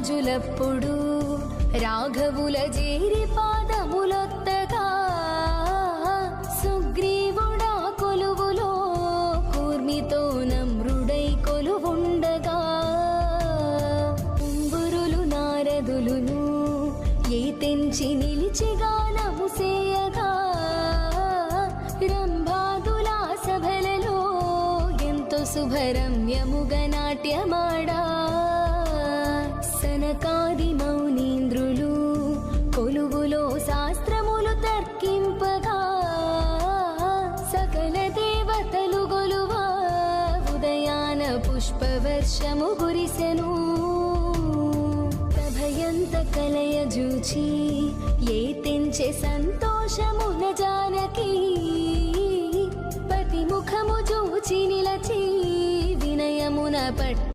రాజులప్పుడు రాఘవుల జేరి పాదములొత్తగా సుగ్రీవుడా కొలువులో కూర్మితో నమ్రుడై కొలువుండగా ఉంబురులు నారదులును ఏ తెంచి నిలిచిగానము సేయగా రంభాదులా సభలలో ఎంతో శుభరమ్యముగ నాట్యమాడా సనకాది మౌనీంద్రులు కొలువులో శాస్త్రములు తర్కింపగా సకల దేవతలు గొలువా ఉదయాన పుష్పవర్షము కురిసెను ప్రభయంత కలయజూచి ఏ తెంచె సంతోషమున జానకి పతి ముఖము చూచి నిలచి వినయమున పట్టు